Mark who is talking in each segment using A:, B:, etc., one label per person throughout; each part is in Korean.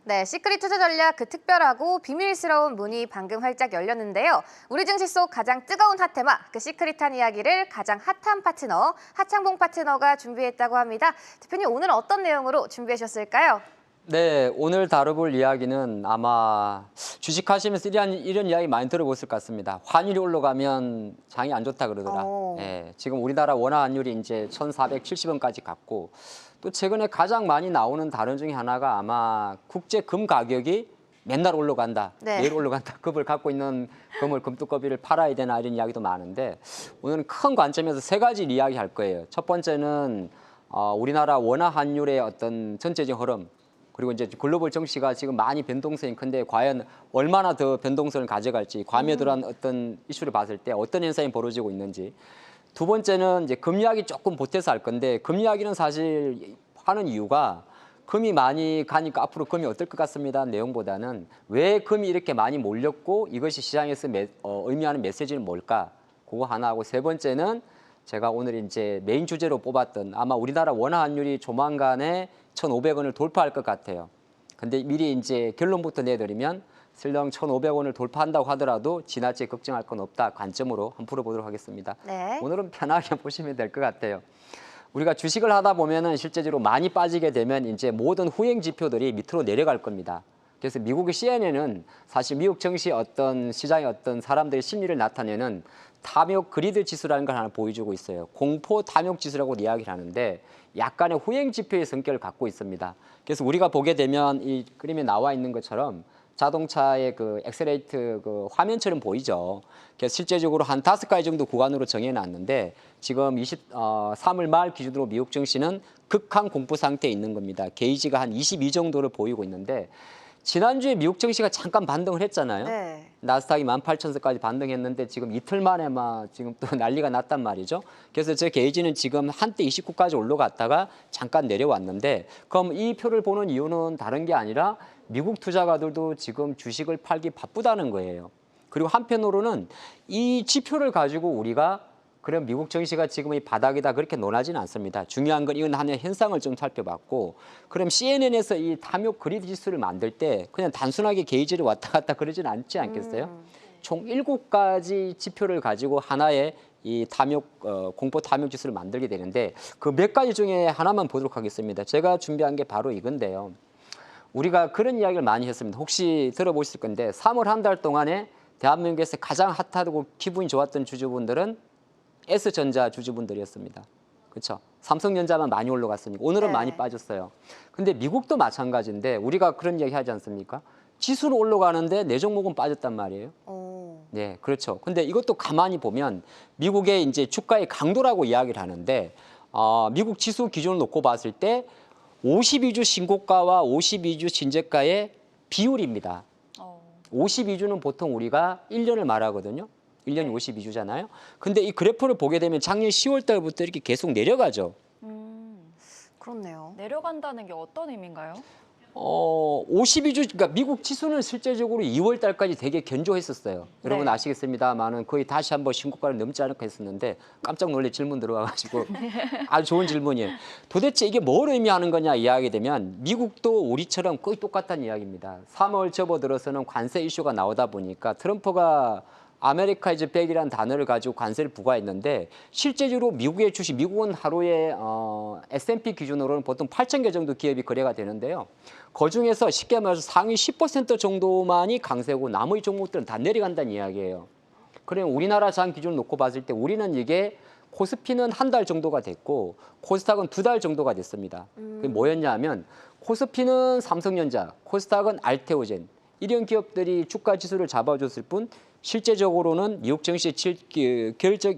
A: 네, 시크릿 투자 전략 그 특별하고 비밀스러운 문이 방금 활짝 열렸는데요. 우리 증시 속 가장 뜨거운 핫테마, 그 시크릿한 이야기를 가장 핫한 파트너, 하창봉 파트너가 준비했다고 합니다. 대표님, 오늘 어떤 내용으로 준비하셨을까요?
B: 네, 오늘 다뤄볼 이야기는 아마 주식하시면서 이런 이야기 많이 들어보실 것 같습니다. 환율이 올라가면 장이 안 좋다 그러더라. 예, 지금 우리나라 원화 환율이 이제 1,470원까지 갔고, 또 최근에 가장 많이 나오는 다른 중에 하나가 아마 국제 금 가격이 맨날 올라간다,
A: 네.
B: 내일 올라간다, 급을 갖고 있는 금을 금두꺼비를 팔아야 되나 이런 이야기도 많은데, 오늘은 큰 관점에서 세 가지를 이야기할 거예요. 첫 번째는 우리나라 원화 환율의 어떤 전체적 흐름, 그리고 이제 글로벌 정치가 지금 많이 변동성이 큰데 과연 얼마나 더 변동성을 가져갈지, 과매도란 어떤 이슈를 봤을 때 어떤 현상이 벌어지고 있는지. 두 번째는 이제 금 이야기 조금 보태서 할 건데, 금 이야기는 사실 하는 이유가 금이 많이 가니까 앞으로 금이 어떨 것 같습니다 내용보다는 왜 금이 이렇게 많이 몰렸고 이것이 시장에서 의미하는 메시지는 뭘까, 그거 하나 하고, 세 번째는 제가 오늘 이제 메인 주제로 뽑았던 아마 우리나라 원화 환율이 조만간에 1,500원을 돌파할 것 같아요. 근데 미리 이제 결론부터 내드리면 설령 1,500원을 돌파한다고 하더라도 지나치게 걱정할 건 없다 관점으로 한번 풀어보도록 하겠습니다.
A: 네.
B: 오늘은 편하게 보시면 될 것 같아요. 우리가 주식을 하다 보면은 실제적으로 많이 빠지게 되면 이제 모든 후행 지표들이 밑으로 내려갈 겁니다. 그래서 미국의 CNN은 사실 미국 정시 어떤 시장의 어떤 사람들의 심리를 나타내는 탐욕 그리드 지수라는 걸 하나 보여주고 있어요. 공포 탐욕 지수라고 이야기를 하는데 약간의 후행 지표의 성격을 갖고 있습니다. 그래서 우리가 보게 되면 이 그림에 나와 있는 것처럼 자동차의 그 엑셀레이트 그 화면처럼 보이죠. 그래서 실제적으로 한 5가지 정도 구간으로 정해놨는데 지금 3월 말 기준으로 미국 증시는 극한 공포 상태에 있는 겁니다. 게이지가 한 22 정도를 보이고 있는데, 지난주에 미국 증시가 잠깐 반등을 했잖아요.
A: 네.
B: 나스닥이 18,000선까지 반등했는데 지금 이틀 만에 막 지금 또 난리가 났단 말이죠. 그래서 저 게이지는 지금 한때 29까지 올라갔다가 잠깐 내려왔는데, 그럼 이 표를 보는 이유는 다른 게 아니라 미국 투자가들도 지금 주식을 팔기 바쁘다는 거예요. 그리고 한편으로는 이 지표를 가지고 우리가 그럼 미국 증시가 지금 이 바닥이다 그렇게 논하지는 않습니다. 중요한 건 이건 하나의 현상을 좀 살펴봤고, 그럼 CNN에서 이 탐욕 그리드 지수를 만들 때 그냥 단순하게 게이지를 왔다 갔다 그러지는 않지 않겠어요? 총 7가지 지표를 가지고 하나의 이 공포 탐욕 지수를 만들게 되는데, 그 몇 가지 중에 하나만 보도록 하겠습니다. 제가 준비한 게 바로 이건데요. 우리가 그런 이야기를 많이 했습니다. 혹시 들어보실 건데 3월 한 달 동안에 대한민국에서 가장 핫하고 기분이 좋았던 주주분들은 S전자 주주분들이었습니다. 그렇죠? 삼성전자만 많이 올라갔으니까 오늘은
A: 네.
B: 많이 빠졌어요. 근데 미국도 마찬가지인데 우리가 그런 이야기 하지 않습니까? 지수는 올라가는데 내 종목은 빠졌단 말이에요. 네, 그렇죠. 근데 이것도 가만히 보면 미국의 이제 주가의 강도라고 이야기를 하는데, 미국 지수 기준을 놓고 봤을 때 52주 신고가와 52주 신저가의 비율입니다. 52주는 보통 우리가 1년을 말하거든요. 1년이 52주잖아요. 근데 이 그래프를 보게 되면 작년 10월 달부터 이렇게 계속 내려가죠.
A: 그렇네요.
C: 내려간다는 게 어떤 의미인가요?
B: 52주, 그러니까 미국 지수는 실제적으로 2월 달까지 되게 견조했었어요. 여러분
C: 네.
B: 아시겠습니다만은 거의 다시 한번 신고가를 넘지 않을까 했었는데 깜짝 놀래 질문 들어와가지고 아주 좋은 질문이에요. 도대체 이게 뭘 의미하는 거냐 이야기 되면 미국도 우리처럼 거의 똑같다는 이야기입니다. 3월 접어들어서는 관세 이슈가 나오다 보니까 트럼프가 아메리카 이즈 백이라는 단어를 가지고 관세를 부과했는데, 실제적으로 미국의 주식, 미국은 하루에 S&P 기준으로는 보통 8,000개 정도 기업이 거래가 되는데요. 그중에서 쉽게 말해서 상위 10% 정도만이 강세고 나머지 종목들은 다 내려간다는 이야기예요. 그러면 우리나라 장 기준을 놓고 봤을 때 우리는 이게 코스피는 한 달 정도가 됐고 코스닥은 2달 정도가 됐습니다. 그게 뭐였냐 하면 코스피는 삼성전자, 코스닥은 알테오젠, 이런 기업들이 주가 지수를 잡아줬을 뿐 실제적으로는 미국 증시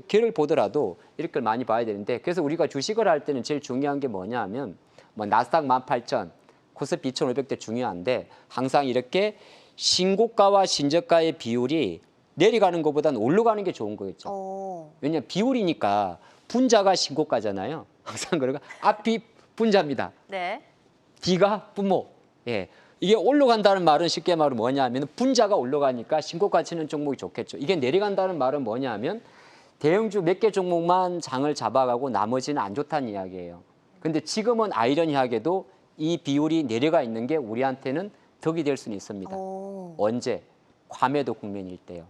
B: 결을 보더라도 이렇게 많이 봐야 되는데, 그래서 우리가 주식을 할 때는 제일 중요한 게 뭐냐 하면 나스닥 18,000, 코스피 2,500대 중요한데 항상 이렇게 신고가와 신저가의 비율이 내려가는 것보다는 올라가는 게 좋은 거겠죠. 왜냐하면 비율이니까 분자가 신고가잖아요. 항상 그러니까 앞이 분자입니다.
A: 네.
B: 뒤가 분모. 예. 이게 올라간다는 말은 쉽게 말하면 뭐냐 하면 분자가 올라가니까 신고가 치는 종목이 좋겠죠. 이게 내려간다는 말은 뭐냐 하면 대형주 몇 개 종목만 장을 잡아가고 나머지는 안 좋다는 이야기예요. 근데 지금은 아이러니하게도 이 비율이 내려가 있는 게 우리한테는 덕이 될 수는 있습니다.
A: 오.
B: 언제? 과매도 국면일 때요.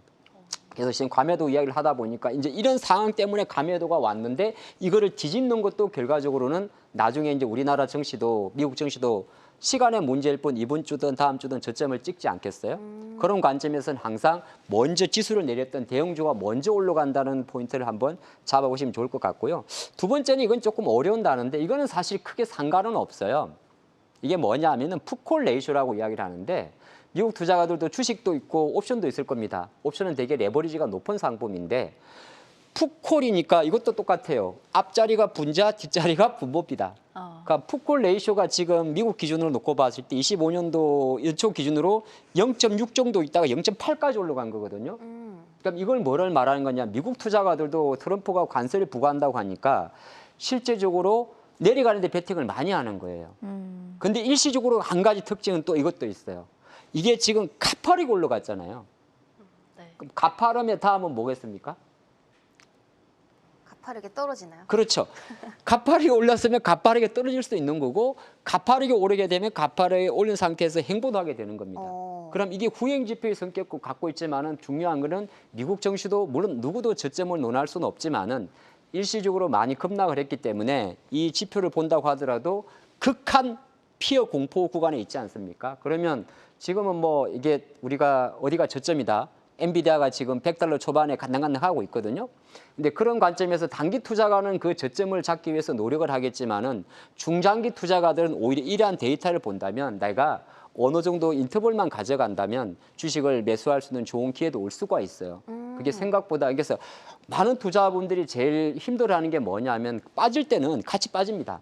B: 그래서 지금 과매도 이야기를 하다 보니까 이제 이런 상황 때문에 과매도가 왔는데 이거를 뒤집는 것도 결과적으로는 나중에 이제 우리나라 증시도 미국 증시도 시간의 문제일 뿐 이번 주든 다음 주든 저점을 찍지 않겠어요? 그런 관점에서는 항상 먼저 지수를 내렸던 대형주가 먼저 올라간다는 포인트를 한번 잡아보시면 좋을 것 같고요. 두 번째는 이건 조금 어려운다는데 이거는 사실 크게 상관은 없어요. 이게 뭐냐 하면은 풋콜 레이쇼라고 이야기를 하는데 미국 투자가들도 주식도 있고 옵션도 있을 겁니다. 옵션은 되게 레버리지가 높은 상품인데 풋콜이니까 이것도 똑같아요. 앞자리가 분자, 뒷자리가 분모비다. 그러니까 풋콜 레이쇼가 지금 미국 기준으로 놓고 봤을 때 25년도 연초 기준으로 0.6 정도 있다가 0.8까지 올라간 거거든요. 그럼 이걸 뭐를 말하는 거냐? 미국 투자가들도 트럼프가 관세를 부과한다고 하니까 실제적으로 내려가는데 베팅을 많이 하는 거예요. 근데 일시적으로 한 가지 특징은 또 이것도 있어요. 이게 지금 가파르게 올라갔잖아요.
C: 네.
B: 그럼 가파름의 다음은 뭐겠습니까?
A: 가파르게 떨어지나요?
B: 그렇죠. 가파르게 올랐으면 가파르게 떨어질 수도 있는 거고 가파르게 오르게 되면 가파르게 올린 상태에서 행보도 하게 되는 겁니다. 그럼 이게 후행 지표의 성격을 갖고 있지만은 중요한 거는 미국 증시도 물론 누구도 저점을 논할 수는 없지만은 일시적으로 많이 급락을 했기 때문에 이 지표를 본다고 하더라도 극한 피어 공포 구간에 있지 않습니까? 그러면 지금은 뭐 이게 우리가 어디가 저점이다. 엔비디아가 지금 100달러 초반에 간당간당하고 있거든요. 근데 그런 관점에서 단기 투자가는 그 저점을 잡기 위해서 노력을 하겠지만은 중장기 투자가들은 오히려 이러한 데이터를 본다면 내가 어느 정도 인터벌만 가져간다면 주식을 매수할 수 있는 좋은 기회도 올 수가 있어요. 그게 생각보다 그래서 많은 투자분들이 제일 힘들어하는 게 뭐냐면 빠질 때는 같이 빠집니다.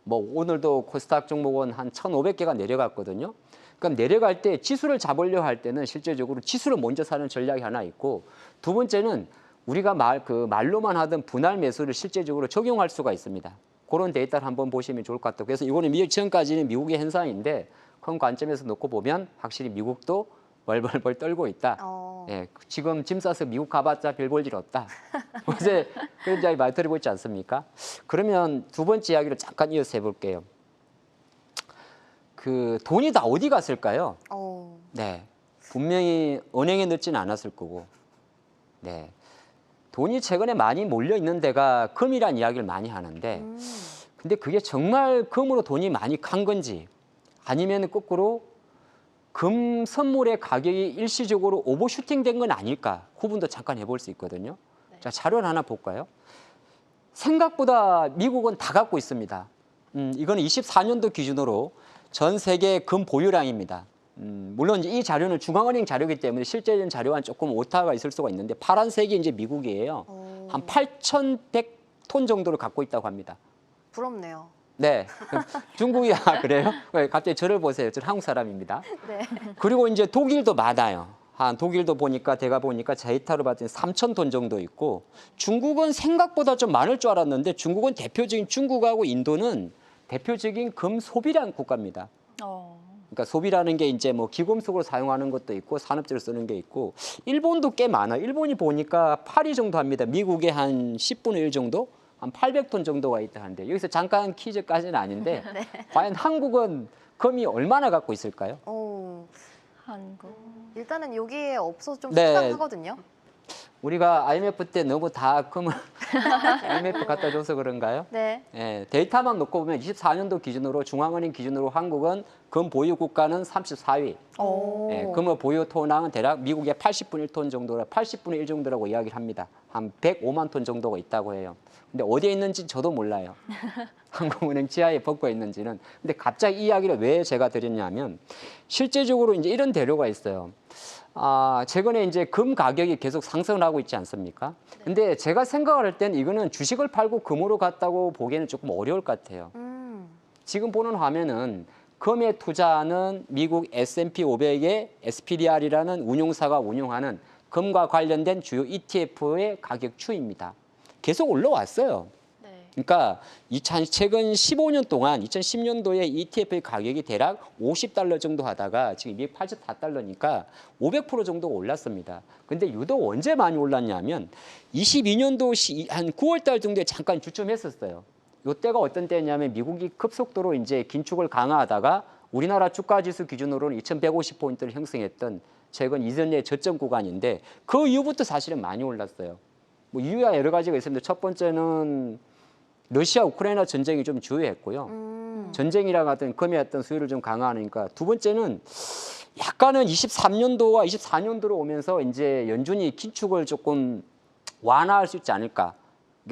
B: 뭐 오늘도 코스닥 종목은 한 1,500개가 내려갔거든요. 그럼 내려갈 때 지수를 잡으려 할 때는 실제적으로 지수를 먼저 사는 전략이 하나 있고 두 번째는 우리가 말로만 하던 분할 매수를 실제적으로 적용할 수가 있습니다. 그런 데이터를 한번 보시면 좋을 것 같아요. 그래서 이거는 지금까지는 미국의 현상인데 그런 관점에서 놓고 보면 확실히 미국도 벌벌벌 떨고 있다. 예, 지금 짐 싸서 미국 가봤자 별 볼 일 없다. 어제 그런 이야기 많이 드리고 있지 않습니까? 그러면 두 번째 이야기를 잠깐 이어서 해볼게요. 그 돈이 다 어디 갔을까요? 네, 분명히 은행에 넣지는 않았을 거고, 네, 돈이 최근에 많이 몰려 있는 데가 금이란 이야기를 많이 하는데, 근데 그게 정말 금으로 돈이 많이 간 건지, 아니면 거꾸로 금 선물의 가격이 일시적으로 오버슈팅된 건 아닐까? 구분도 잠깐 해볼 수 있거든요. 자, 자료를 하나 볼까요? 생각보다 미국은 다 갖고 있습니다. 이거는 24년도 기준으로 전 세계 금 보유량입니다. 물론 이제 이 자료는 중앙은행 자료이기 때문에 실제적인 자료와는 조금 오타가 있을 수가 있는데 파란색이 이제 미국이에요. 한 8,100톤 정도를 갖고 있다고 합니다.
A: 부럽네요.
B: 네, 중국이 그래요? 왜 갑자기 저를 보세요. 저는 한국 사람입니다.
A: 네.
B: 그리고 이제 독일도 많아요. 독일도 보니까 제가 보니까 데이터로 봤더니 3,000톤 정도 있고 중국은 생각보다 좀 많을 줄 알았는데 중국은 대표적인 중국하고 인도는 대표적인 금 소비량 국가입니다. 그러니까 소비라는 게 이제 뭐 기금속으로 사용하는 것도 있고 산업재로 쓰는 게 있고 일본도 꽤 많아. 일본이 보니까 8위 정도 합니다. 미국의 한 10분의 1 정도? 한 800톤 정도가 있다 하는데 여기서 잠깐 퀴즈까지는 아닌데
A: 네.
B: 과연 한국은 금이 얼마나 갖고 있을까요?
C: 한국.
A: 일단은 여기에 없어서 좀
B: 네.
A: 속상하거든요.
B: 우리가 IMF 때 너무 다 금을 IMF 갖다 줘서 그런가요?
A: 네.
B: 예, 데이터만 놓고 보면 24년도 기준으로 중앙은행 기준으로 한국은 금 보유 국가는 34위. 예, 금의 보유 톤량은 대략 미국의 80분의 1톤 정도라 80분의 1 정도라고 이야기를 합니다. 한 105만 톤 정도가 있다고 해요. 근데 어디에 있는지 저도 몰라요. 한국은행 지하에 벗고 있는지는. 근데 갑자기 이 이야기를 왜 제가 드렸냐면 실제적으로 이제 이런 대료가 있어요. 최근에 이제 금 가격이 계속 상승을 하고 있지 않습니까? 근데 제가 생각을 할 때는 이거는 주식을 팔고 금으로 갔다고 보기에는 조금 어려울 것 같아요. 지금 보는 화면은 금에 투자하는 미국 S&P 500의 SPDR이라는 운용사가 운용하는 금과 관련된 주요 ETF의 가격 추이입니다. 계속 올라왔어요. 그러니까 최근 15년 동안 2010년도에 ETF의 가격이 대략 50달러 정도 하다가 지금 284달러니까 500% 정도가 올랐습니다. 근데 유독 언제 많이 올랐냐면 22년도 한 9월 달 정도에 잠깐 주춤했었어요. 이때가 어떤 때냐면 미국이 급속도로 이제 긴축을 강화하다가 우리나라 주가 지수 기준으로는 2150포인트를 형성했던 최근 이전의 저점 구간인데 그 이후부터 사실은 많이 올랐어요. 뭐 이유야 여러 가지가 있습니다. 첫 번째는 러시아 우크라이나 전쟁이 좀 주요했고요. 전쟁이랑 같은 금의 어떤 수요를 좀 강화하니까 두 번째는 약간은 23년도와 24년도로 오면서 이제 연준이 긴축을 조금 완화할 수 있지 않을까.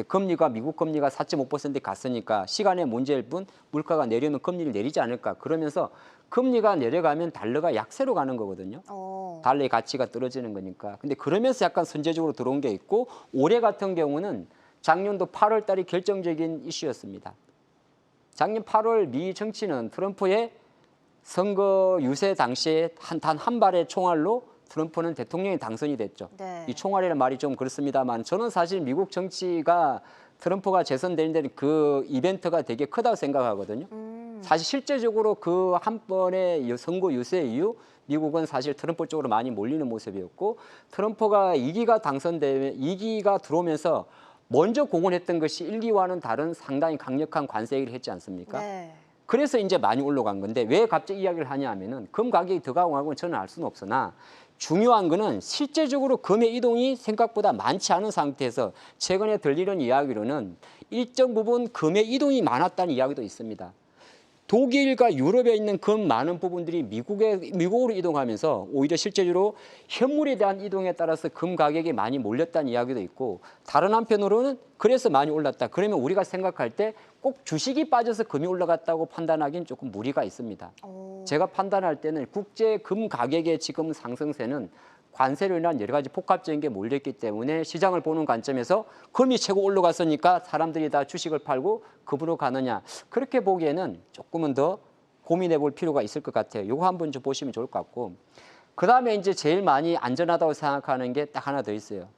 B: 금리가 미국 금리가 4.5%에 갔으니까 시간의 문제일 뿐 물가가 내려면 금리를 내리지 않을까. 그러면서 금리가 내려가면 달러가 약세로 가는 거거든요. 달러의 가치가 떨어지는 거니까. 근데 그러면서 약간 선제적으로 들어온 게 있고 올해 같은 경우는 작년도 8월 달이 결정적인 이슈였습니다. 작년 8월 미 정치는 트럼프의 선거 유세 당시에 단 한 발의 총알로 트럼프는 대통령이 당선이 됐죠.
A: 네.
B: 이 총알이라는 말이 좀 그렇습니다만 저는 사실 미국 정치가 트럼프가 재선되는 데는 그 이벤트가 되게 크다고 생각하거든요. 사실 실제적으로 그 한 번의 선거 유세 이후 미국은 사실 트럼프 쪽으로 많이 몰리는 모습이었고 트럼프가 2기가 들어오면서 먼저 공언했던 것이 1, 2와는 다른 상당히 강력한 관세 얘기를 했지 않습니까?
A: 네.
B: 그래서 이제 많이 올라간 건데 왜 갑자기 이야기를 하냐 하면은 금 가격이 더 가고하고는 저는 알 수는 없으나 중요한 거는 실제적으로 금의 이동이 생각보다 많지 않은 상태에서 최근에 들리는 이야기로는 일정 부분 금의 이동이 많았다는 이야기도 있습니다. 독일과 유럽에 있는 금 많은 부분들이 미국으로 이동하면서 오히려 실제적으로 현물에 대한 이동에 따라서 금 가격이 많이 몰렸다는 이야기도 있고 다른 한편으로는 그래서 많이 올랐다. 그러면 우리가 생각할 때 꼭 주식이 빠져서 금이 올라갔다고 판단하기는 조금 무리가 있습니다. 제가 판단할 때는 국제 금 가격의 지금 상승세는 관세로 인한 여러 가지 복합적인 게 몰렸기 때문에 시장을 보는 관점에서 금이 최고 올라갔으니까 사람들이 다 주식을 팔고 금으로 가느냐. 그렇게 보기에는 조금은 더 고민해 볼 필요가 있을 것 같아요. 이거 한번 좀 보시면 좋을 것 같고. 그다음에 이제 제일 많이 안전하다고 생각하는 게 딱 하나 더 있어요.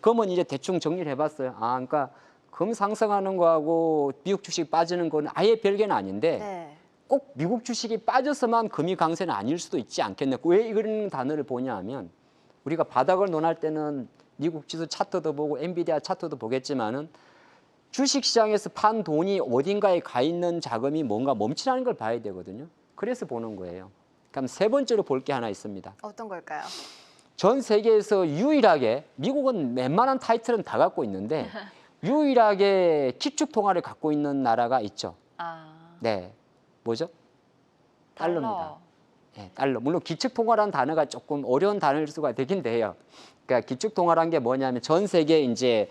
B: 금은 이제 대충 정리를 해봤어요. 그러니까 금 상승하는 거하고 미국 주식 빠지는 거는 아예 별개는 아닌데
A: 네.
B: 꼭 미국 주식이 빠져서만 금이 강세는 아닐 수도 있지 않겠냐. 왜 이런 단어를 보냐 하면 우리가 바닥을 논할 때는 미국 지수 차트도 보고 엔비디아 차트도 보겠지만은 주식시장에서 판 돈이 어딘가에 가 있는 자금이 뭔가 멈추라는 걸 봐야 되거든요. 그래서 보는 거예요. 그럼 세 번째로 볼 게 하나 있습니다.
A: 어떤 걸까요?
B: 전 세계에서 유일하게 미국은 웬만한 타이틀은 다 갖고 있는데 유일하게 기축통화를 갖고 있는 나라가 있죠. 네, 뭐죠? 달러입니다. 네, 달러. 물론 기축통화라는 단어가 조금 어려운 단어일 수가 되긴 돼요. 그러니까 기축통화란 게 뭐냐면 전 세계 이제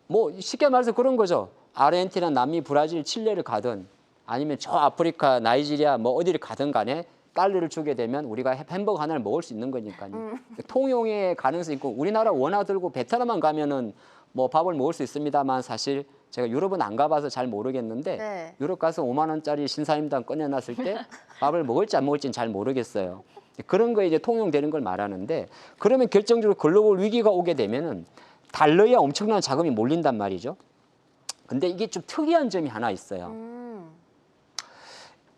B: 뭐 쉽게 말해서 그런 거죠. 아르헨티나, 남미, 브라질, 칠레를 가든 아니면 저 아프리카, 나이지리아 뭐 어디를 가든 간에 달러를 주게 되면 우리가 햄버거 하나를 먹을 수 있는 거니까요. 통용의 가능성이 있고 우리나라 원화 들고 베트남만 가면은 뭐 밥을 먹을 수 있습니다만 사실 제가 유럽은 안 가봐서 잘 모르겠는데
A: 네.
B: 유럽 가서 5만 원짜리 신사임당 꺼내놨을 때 밥을 먹을지 안 먹을지는 잘 모르겠어요. 그런 거에 이제 통용되는 걸 말하는데 그러면 결정적으로 글로벌 위기가 오게 되면은 달러에 엄청난 자금이 몰린단 말이죠. 근데 이게 좀 특이한 점이 하나 있어요.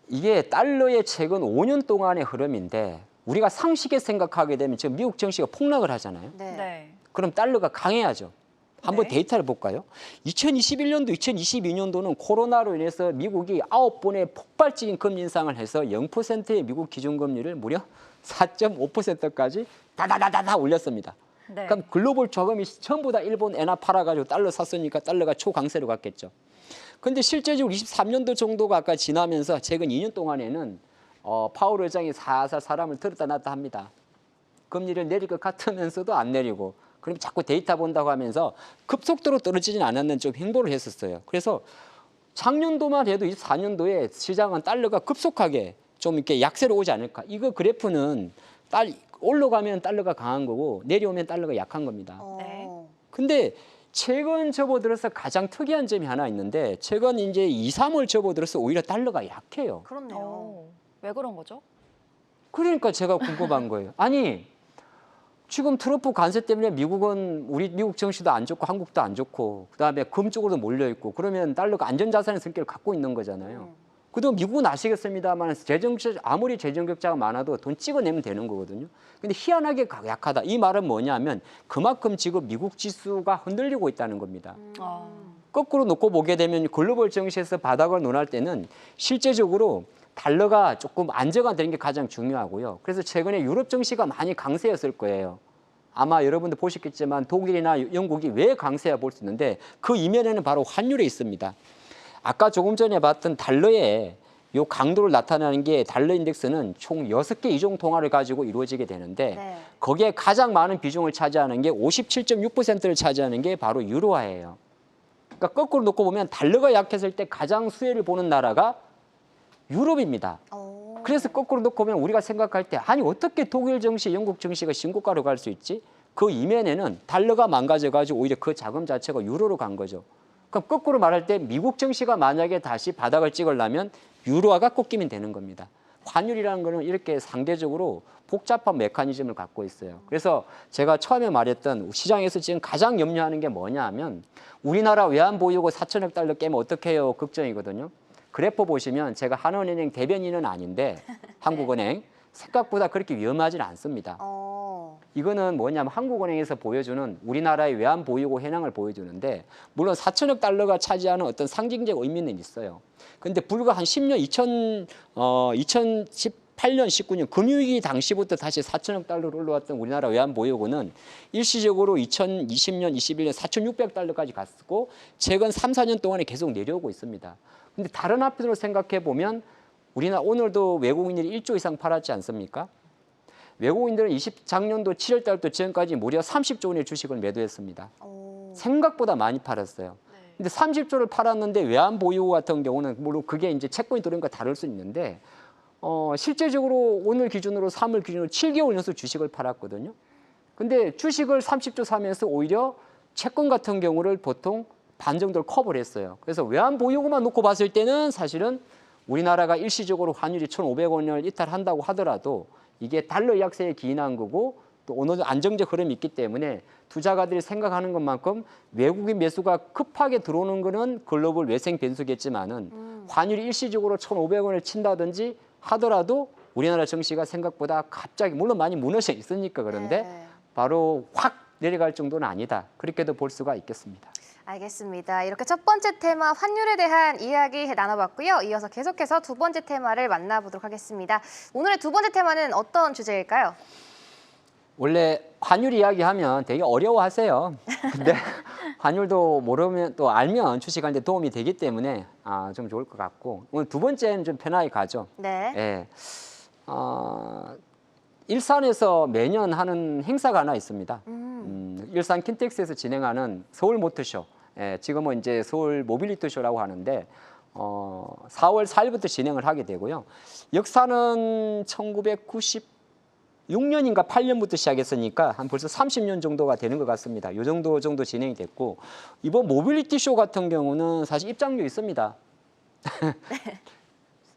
B: 이게 달러의 최근 5년 동안의 흐름인데 우리가 상식에 생각하게 되면 지금 미국 증시가 폭락을 하잖아요.
A: 네.
B: 그럼 달러가 강해야죠. 한번
C: 네.
B: 데이터를 볼까요? 2021년도, 2022년도는 코로나로 인해서 미국이 9번의 폭발적인 금리 인상을 해서 0%의 미국 기준금리를 무려 4.5%까지 다다다다다 올렸습니다.
C: 네.
B: 그럼 글로벌 자금이 전부 다 일본 엔화 팔아가지고 달러 샀으니까 달러가 초강세로 갔겠죠. 근데 실제적으로 23년도 정도가 아까 지나면서 최근 2년 동안에는 파월 의장이 살살 사람을 들었다 놨다 합니다. 금리를 내릴 것 같으면서도 안 내리고 그럼 자꾸 데이터 본다고 하면서 급속도로 떨어지진 않았는 좀 행보를 했었어요. 그래서 작년도만 해도 24년도에 시장은 달러가 급속하게 좀 이렇게 약세로 오지 않을까. 이거 그래프는 올라가면 달러가 강한 거고 내려오면 달러가 약한 겁니다.
C: 네.
B: 근데 최근 접어들어서 가장 특이한 점이 하나 있는데 최근 이제 2, 3월 접어들어서 오히려 달러가 약해요.
A: 그렇네요.
C: 왜 그런 거죠?
B: 그러니까 제가 궁금한 거예요. 아니 지금 트럼프 관세 때문에 미국은 미국 증시도 안 좋고 한국도 안 좋고 그다음에 금 쪽으로도 몰려 있고 그러면 달러가 안전자산의 성격을 갖고 있는 거잖아요. 그동안 미국은 아시겠습니다만 아무리 재정 적자가 많아도 돈 찍어내면 되는 거거든요. 근데 희한하게 약하다. 이 말은 뭐냐면 그만큼 지금 미국 지수가 흔들리고 있다는 겁니다. 거꾸로 놓고 보게 되면 글로벌 증시에서 바닥을 논할 때는 실제적으로 달러가 조금 안정화되는 게 가장 중요하고요. 그래서 최근에 유럽 증시가 많이 강세였을 거예요. 아마 여러분들 보셨겠지만 독일이나 영국이 왜 강세야 볼 수 있는데 그 이면에는 바로 환율에 있습니다. 아까 조금 전에 봤던 달러의 요 강도를 나타내는 게 달러 인덱스는 총 6개 이종 통화를 가지고 이루어지게 되는데
A: 네.
B: 거기에 가장 많은 비중을 차지하는 게 57.6%를 차지하는 게 바로 유로화예요. 그러니까 거꾸로 놓고 보면 달러가 약했을 때 가장 수혜를 보는 나라가 유럽입니다.
A: 오.
B: 그래서 거꾸로 놓고 보면 우리가 생각할 때 아니 어떻게 독일 증시, 영국 증시가 신고가로 갈 수 있지? 그 이면에는 달러가 망가져가지고 오히려 그 자금 자체가 유로로 간 거죠. 그럼 거꾸로 말할 때 미국 증시가 만약에 다시 바닥을 찍으려면 유로화가 꺾이면 되는 겁니다. 환율이라는 거는 이렇게 상대적으로 복잡한 메커니즘을 갖고 있어요. 그래서 제가 처음에 말했던 시장에서 지금 가장 염려하는 게 뭐냐 하면 우리나라 외환 보유고 4천억 달러 깨면 어떻게 해요? 걱정이거든요. 그래프 보시면 제가 한원은행 대변인은 아닌데 한국은행 생각보다 그렇게 위험하지 않습니다. 이거는 뭐냐면 한국은행에서 보여주는 우리나라의 외환 보유고 현황을 보여주는데 물론 4천억 달러가 차지하는 어떤 상징적 의미는 있어요. 그런데 불과 한 10년 2018년 19년 금융위기 당시부터 다시 4천억 달러로 올라왔던 우리나라 외환 보유고는 일시적으로 2020년 21년 4,600달러까지 갔고 최근 3, 4년 동안에 계속 내려오고 있습니다. 근데 다른 한편으로 생각해 보면 우리나라 오늘도 외국인들이 1조 이상 팔았지 않습니까? 외국인들은 작년도 7월 달부터 지금까지 무려 30조 원의 주식을 매도했습니다. 생각보다 많이 팔았어요. 근데 30조를 팔았는데 외환 보유 같은 경우는 물론 그게 이제 채권이 들어오니까 다를 수 있는데 실제적으로 오늘 기준으로 3월 기준으로 7개월 연속 주식을 팔았거든요. 근데 주식을 30조 사면서 오히려 채권 같은 경우를 보통 반 정도를 커버를 했어요. 그래서 외환 보유고만 놓고 봤을 때는 사실은 우리나라가 일시적으로 환율이 1,500원을 이탈한다고 하더라도 이게 달러 약세에 기인한 거고 또 어느 정도 안정적 흐름이 있기 때문에 투자가들이 생각하는 것만큼 외국인 매수가 급하게 들어오는 거는 글로벌 외생 변수겠지만은 환율이 일시적으로 1,500원을 친다든지 하더라도 우리나라 증시가 생각보다 갑자기 물론 많이 무너져 있으니까 그런데
A: 네.
B: 바로 확 내려갈 정도는 아니다. 그렇게도 볼 수가 있겠습니다.
A: 알겠습니다. 이렇게 첫 번째 테마 환율에 대한 이야기 나눠봤고요. 이어서 계속해서 두 번째 테마를 만나보도록 하겠습니다. 오늘의 두 번째 테마는 어떤 주제일까요?
B: 원래 환율 이야기하면 되게 어려워하세요. 근데 환율도 모르면 또 알면 주식하는데 도움이 되기 때문에 좀 좋을 것 같고 오늘 두 번째는 좀 편하게 가죠.
A: 네.
B: 예. 일산에서 매년 하는 행사가 하나 있습니다. 일산 킨텍스에서 진행하는 서울 모터쇼. 예, 지금은 이제 서울 모빌리티 쇼라고 하는데 4월 4일부터 진행을 하게 되고요. 역사는 1996년인가 8년부터 시작했으니까 한 벌써 30년 정도가 되는 것 같습니다. 이 정도 진행이 됐고 이번 모빌리티 쇼 같은 경우는 사실 입장료 있습니다.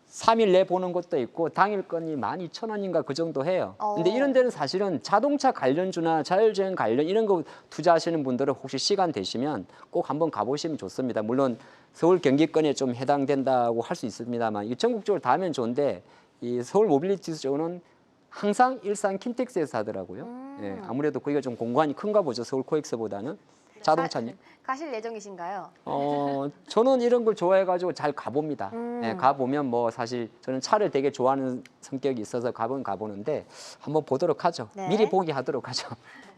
B: 3일 내 보는 것도 있고 당일권이 12,000원인가 그 정도 해요. 근데 이런 데는 사실은 자동차 관련주나 자율주행 관련 이런 거 투자하시는 분들은 혹시 시간 되시면 꼭 한번 가보시면 좋습니다. 물론 서울 경기권에 좀 해당된다고 할 수 있습니다만 이 전국적으로 다 하면 좋은데 이 서울 모빌리티 쇼는 항상 일산 킨텍스에서 하더라고요. 예, 아무래도 거기가 좀 공간이 큰가 보죠. 서울 코엑스보다는. 자동차님.
A: 가실 예정이신가요?
B: 저는 이런 걸 좋아해가지고 잘 가봅니다. 예, 가보면 뭐 사실 저는 차를 되게 좋아하는 성격이 있어서 가보는데 한번 보도록 하죠.
A: 네.
B: 미리 보기 하도록 하죠.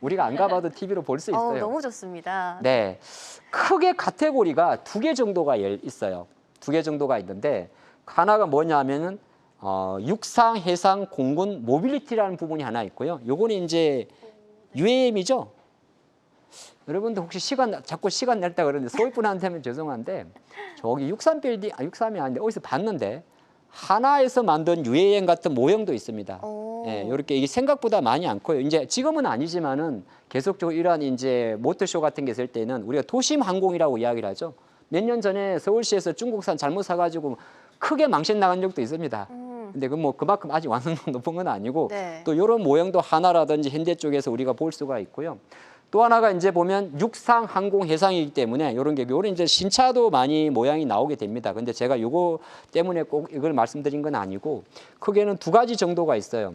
B: 우리가 안 가봐도 TV로 볼 수 있어요.
A: 너무 좋습니다.
B: 네, 크게 카테고리가 2개 정도가 있어요. 2개 정도가 있는데 하나가 뭐냐면은 육상, 해상, 공군, 모빌리티라는 부분이 하나 있고요. 요거는 이제 UAM이죠. 여러분들 혹시 자꾸 시간 낼다 그러는데 서울분한테는 죄송한데 저기 육삼이 아닌데 어디서 봤는데 하나에서 만든 UAM 같은 모형도 있습니다. 예, 이렇게 이게 생각보다 많이 안 커요. 이제 지금은 아니지만은 계속적으로 이러한 이제 모터쇼 같은 게 있을 때는 우리가 도심 항공이라고 이야기를 하죠. 몇 년 전에 서울시에서 중국산 잘못 사가지고 크게 망신 나간 적도 있습니다. 근데 그만큼 아직 완성도 높은 건 아니고
A: 네.
B: 또 이런 모형도 하나라든지 현대 쪽에서 우리가 볼 수가 있고요. 또 하나가 이제 보면 육상, 항공, 해상이기 때문에 이런 이제 신차도 많이 모양이 나오게 됩니다. 근데 제가 요거 때문에 꼭 이걸 말씀드린 건 아니고 크게는 2가지 정도가 있어요.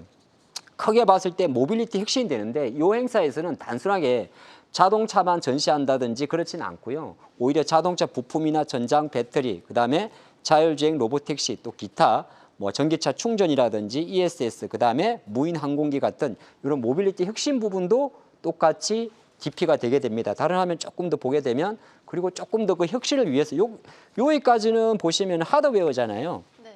B: 크게 봤을 때 모빌리티 핵심이 되는데 이 행사에서는 단순하게 자동차만 전시한다든지 그렇지는 않고요. 오히려 자동차 부품이나 전장, 배터리, 그다음에 자율주행 로봇택시 또 기타 뭐 전기차 충전이라든지 ESS, 그다음에 무인 항공기 같은 이런 모빌리티 혁신 부분도 똑같이 DP가 되게 됩니다. 다른 화면 조금 더 보게 되면 그리고 조금 더 그 혁신을 위해서 여기까지는 보시면 하드웨어잖아요.
C: 네.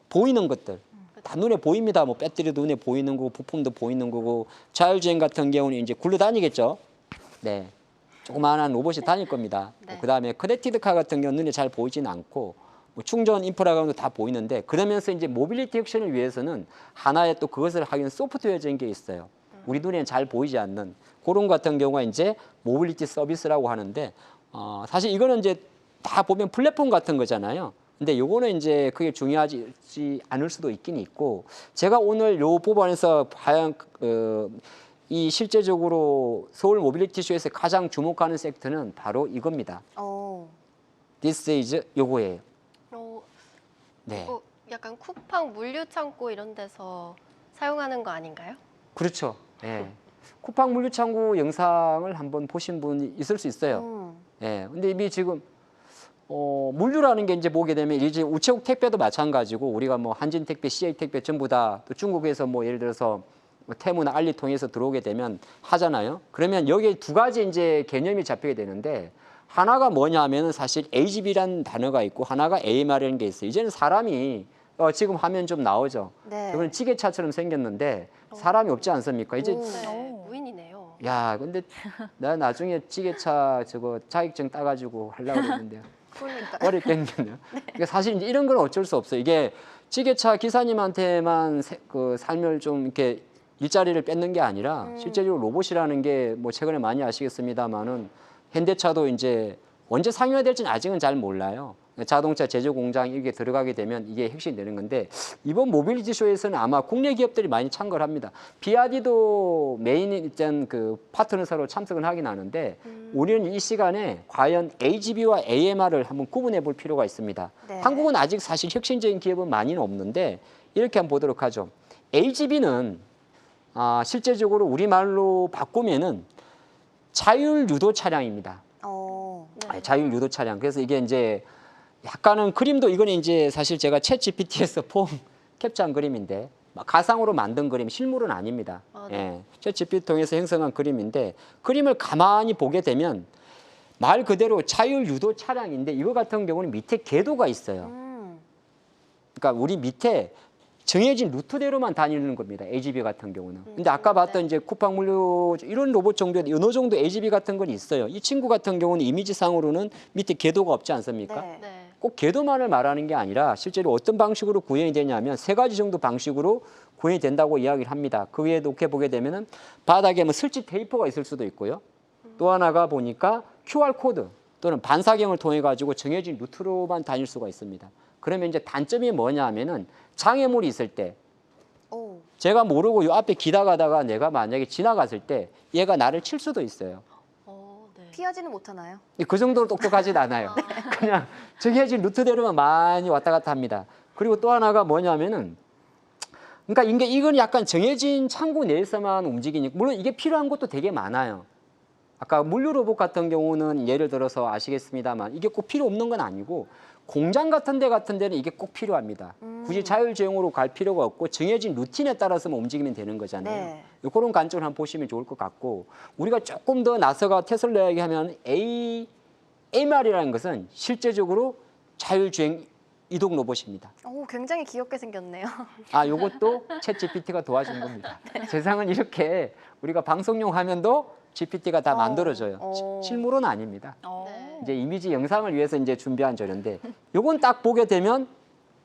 B: 보이는 것들 다 눈에 보입니다. 뭐 배터리도 눈에 보이는 거고 부품도 보이는 거고 자율주행 같은 경우는 이제 굴러다니겠죠. 네, 조그마한 로봇이 다닐 겁니다.
C: 네.
B: 그다음에 커넥티드 카 같은 경우는 눈에 잘 보이지는 않고 뭐 충전 인프라가 다 보이는데 그러면서 이제 모빌리티 혁신을 위해서는 하나의 또 그것을 하기 위한 소프트웨어적인 게 있어요. 우리 눈에는 잘 보이지 않는 그런 같은 경우가 이제 모빌리티 서비스라고 하는데 사실 이거는 이제 다 보면 플랫폼 같은 거잖아요. 근데 요거는 이제 그게 중요하지 않을 수도 있긴 있고 제가 오늘 요 부분에서 과연 이 실제적으로 서울 모빌리티 쇼에서 가장 주목하는 섹터는 바로 이겁니다. This is 요거예요. 네.
C: 약간 쿠팡 물류 창고 이런 데서 사용하는 거 아닌가요?
B: 그렇죠. 예. 쿠팡 물류 창고 영상을 한번 보신 분이 있을 수 있어요. 예. 근데 이미 지금 물류라는 게 이제 보게 되면 이제 우체국 택배도 마찬가지고 우리가 뭐 한진 택배, CA 택배 전부 다 또 중국에서 뭐 예를 들어서 뭐 테무나 알리 통해서 들어오게 되면 하잖아요. 그러면 여기에 두 가지 이제 개념이 잡히게 되는데 하나가 뭐냐 하면은 사실 AGV라는 단어가 있고 하나가 AMR이라는 게 있어요. 이제는 사람이 지금 화면 좀 나오죠.
A: 네.
B: 이건 지게차처럼 생겼는데 사람이 없지 않습니까? 이제
C: 네. 무인이네요.
B: 야, 근데 나 나중에 지게차 저거 자격증 따가지고 하려고 그랬는데
A: 그러니까.
B: 머리 땡겼네요. 그러니까 사실 이제 이런 건 어쩔 수 없어요. 이게 지게차 기사님한테만 그 삶을 좀 이렇게 일자리를 뺏는 게 아니라 실제적으로 로봇이라는 게 뭐 최근에 많이 아시겠습니다만은 현대차도 이제 언제 상용화될지는 아직은 잘 몰라요. 자동차 제조 공장 이게 들어가게 되면 이게 혁신이 되는 건데 이번 모빌리티 쇼에서는 아마 국내 기업들이 많이 참가를 합니다. BRD도 메인 일단 그 파트너사로 참석을 하긴 하는데 우리는 이 시간에 과연 AGV와 AMR을 한번 구분해 볼 필요가 있습니다.
A: 네.
B: 한국은 아직 사실 혁신적인 기업은 많이는 없는데 이렇게 한번 보도록 하죠. AGV는 실제적으로 우리말로 바꾸면은 자율 유도 차량입니다.
C: 네.
B: 자율 유도 차량. 그래서 이게 이제 약간은 그림도 이거는 이제 사실 제가 챗 GPT에서 폼 캡처한 그림인데 가상으로 만든 그림, 실물은 아닙니다.
C: 네.
B: 예, 챗 GPT 통해서 형성한 그림인데 그림을 가만히 보게 되면 말 그대로 자율 유도 차량인데 이거 같은 경우는 밑에 궤도가 있어요. 그러니까 우리 밑에 정해진 루트대로만 다니는 겁니다. AGV 같은 경우는. 근데 아까 봤던 이제 쿠팡 물류 이런 로봇 정도에 어느 정도 AGV 같은 건 있어요. 이 친구 같은 경우는 이미지상으로는 밑에 궤도가 없지 않습니까?
A: 네.
C: 네.
B: 꼭 궤도만을 말하는 게 아니라 실제로 어떤 방식으로 구현이 되냐면 세 가지 정도 방식으로 구현이 된다고 이야기를 합니다. 그 위에 놓게 보게 되면은 바닥에 뭐 설치 테이프가 있을 수도 있고요. 또 하나가 보니까 QR 코드 또는 반사경을 통해 가지고 정해진 루트로만 다닐 수가 있습니다. 그러면 이제 단점이 뭐냐 하면은 장애물이 있을 때 제가 모르고 이 앞에 기다가다가 내가 만약에 지나갔을 때 얘가 나를 칠 수도 있어요.
C: 네.
A: 피하지는 못하나요?
B: 그 정도로 똑똑하진 않아요. 그냥 정해진 루트대로만 많이 왔다 갔다 합니다. 그리고 또 하나가 뭐냐면은 그러니까 이건 약간 정해진 창고 내에서만 움직이니까 물론 이게 필요한 것도 되게 많아요. 아까 물류 로봇 같은 경우는 예를 들어서 아시겠습니다만 이게 꼭 필요 없는 건 아니고 공장 같은 데는 이게 꼭 필요합니다. 굳이 자율주행으로 갈 필요가 없고 정해진 루틴에 따라서만 움직이면 되는 거잖아요.
A: 네.
B: 그런 관점을 한번 보시면 좋을 것 같고 우리가 조금 더 나서가 테슬라 얘기하면 AMR이라는 것은 실제적으로 자율주행 이동 로봇입니다.
A: 굉장히 귀엽게 생겼네요.
B: 요것도 챗 GPT가 도와준 겁니다. 세상은 이렇게 우리가 방송용 화면도 GPT가 다 만들어줘요. 실물은 아닙니다.
C: 네.
B: 이제 이미지 영상을 위해서 이제 준비한 자료인데 요건 딱 보게 되면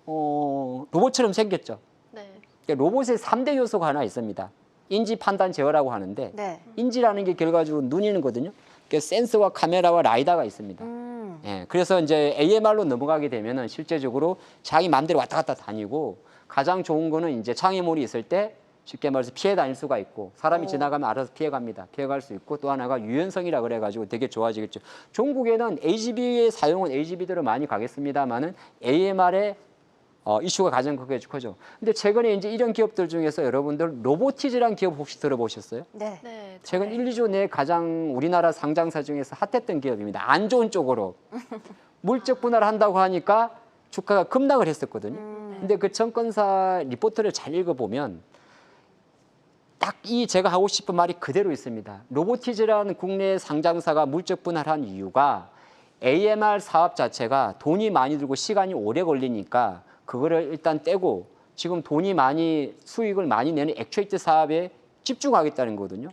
B: 로봇처럼 생겼죠.
C: 네.
B: 그러니까 로봇의 3대 요소가 하나 있습니다. 인지, 판단, 제어라고 하는데
A: 네.
B: 인지라는 게 결과적으로 눈이거든요. 그러니까 센서와 카메라와 라이다가 있습니다. 예, 그래서 이제 AMR로 넘어가게 되면은 실제적으로 자기 마음대로 왔다 갔다 다니고 가장 좋은 거는 이제 장애물이 있을 때 쉽게 말해서 피해 다닐 수가 있고 사람이 지나가면 알아서 피해갑니다. 피해갈 수 있고 또 하나가 유연성이라 그래가지고 되게 좋아지겠죠. 종국에는 AGV의 사용은 AGV대로 많이 가겠습니다만은 AMR의 이슈가 가장 크죠. 근데 최근에 이제 이런 기업들 중에서 여러분들 로보티즈라는 기업 혹시 들어보셨어요?
A: 네.
C: 네.
B: 최근 1, 2조 내에 가장 우리나라 상장사 중에서 핫했던 기업입니다. 안 좋은 쪽으로. 물적 분할을 한다고 하니까 주가가 급락을 했었거든요. 근데 그 증권사 리포트를 잘 읽어보면 딱 이 제가 하고 싶은 말이 그대로 있습니다. 로보티즈라는 국내 상장사가 물적 분할한 이유가 AMR 사업 자체가 돈이 많이 들고 시간이 오래 걸리니까 그거를 일단 떼고 지금 돈이 많이 수익을 많이 내는 액추에이터 사업에 집중하겠다는 거거든요.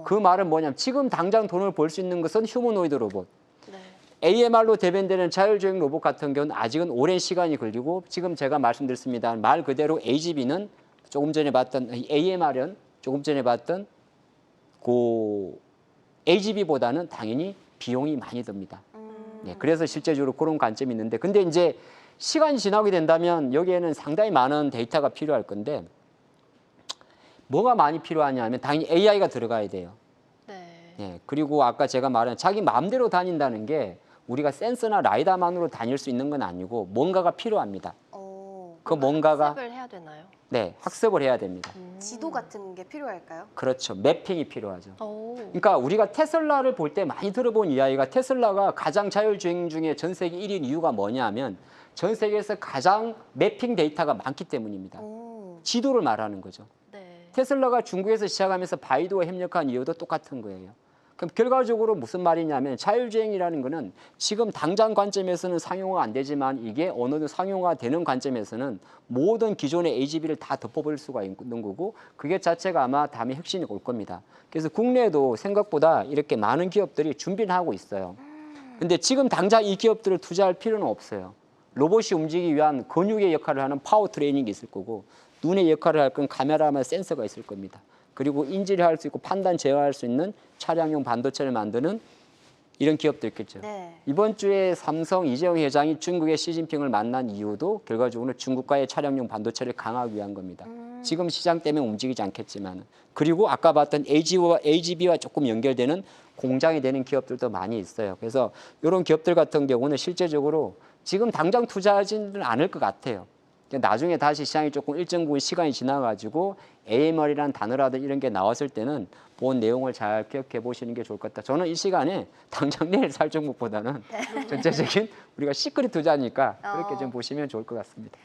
B: 그 말은 뭐냐면 지금 당장 돈을 벌 수 있는 것은 휴머노이드 로봇.
C: 네.
B: AMR로 대변되는 자율주행 로봇 같은 경우는 아직은 오랜 시간이 걸리고 지금 제가 말씀드렸습니다. 말 그대로 AGV는 조금 전에 봤던 AMR은 조금 전에 봤던 그 AGV보다는 당연히 비용이 많이 듭니다. 네, 그래서 실제적으로 그런 관점이 있는데 근데 이제 시간이 지나게 된다면 여기에는 상당히 많은 데이터가 필요할 건데 뭐가 많이 필요하냐면 당연히 AI가 들어가야 돼요.
C: 네.
B: 예, 그리고 아까 제가 말한 자기 마음대로 다닌다는 게 우리가 센서나 라이다만으로 다닐 수 있는 건 아니고 뭔가가 필요합니다. 그 뭔가가
C: 학습을 해야 되나요?
B: 네, 학습을 해야 됩니다.
A: 지도 같은 게 필요할까요?
B: 그렇죠. 매핑이 필요하죠.
C: 오.
B: 그러니까 우리가 테슬라를 볼 때 많이 들어본 이야기가 테슬라가 가장 자율주행 중에 전 세계 1위인 이유가 뭐냐면 전 세계에서 가장 매핑 데이터가 많기 때문입니다. 지도를 말하는 거죠.
C: 네.
B: 테슬라가 중국에서 시작하면서 바이두와 협력한 이유도 똑같은 거예요. 그럼 결과적으로 무슨 말이냐면 자율주행이라는 거는 지금 당장 관점에서는 상용화 안 되지만 이게 어느 정도 상용화 되는 관점에서는 모든 기존의 AGV를 다 덮어버릴 수가 있는 거고 그게 자체가 아마 다음에 혁신이 올 겁니다. 그래서 국내에도 생각보다 이렇게 많은 기업들이 준비를 하고 있어요. 근데 지금 당장 이 기업들을 투자할 필요는 없어요. 로봇이 움직이기 위한 근육의 역할을 하는 파워 트레이닝이 있을 거고 눈의 역할을 할 건 카메라나 센서가 있을 겁니다. 그리고 인지를 할 수 있고 판단 제어할 수 있는 차량용 반도체를 만드는 이런 기업도 있겠죠.
A: 네.
B: 이번 주에 삼성 이재용 회장이 중국의 시진핑을 만난 이유도 결과적으로 중국과의 차량용 반도체를 강화하기 위한 겁니다. 지금 시장 때문에 움직이지 않겠지만 그리고 아까 봤던 AGV와 조금 연결되는 공장이 되는 기업들도 많이 있어요. 그래서 이런 기업들 같은 경우는 실제적으로 지금 당장 투자하지는 않을 것 같아요. 나중에 다시 시장이 조금 일정 부분 시간이 지나가지고 AMR이라는 단어라든 이런 게 나왔을 때는 본 내용을 잘 기억해 보시는 게 좋을 것 같다. 저는 이 시간에 당장 내일 살 종목보다는 전체적인 우리가 시크릿 투자니까 그렇게 좀 보시면 좋을 것 같습니다.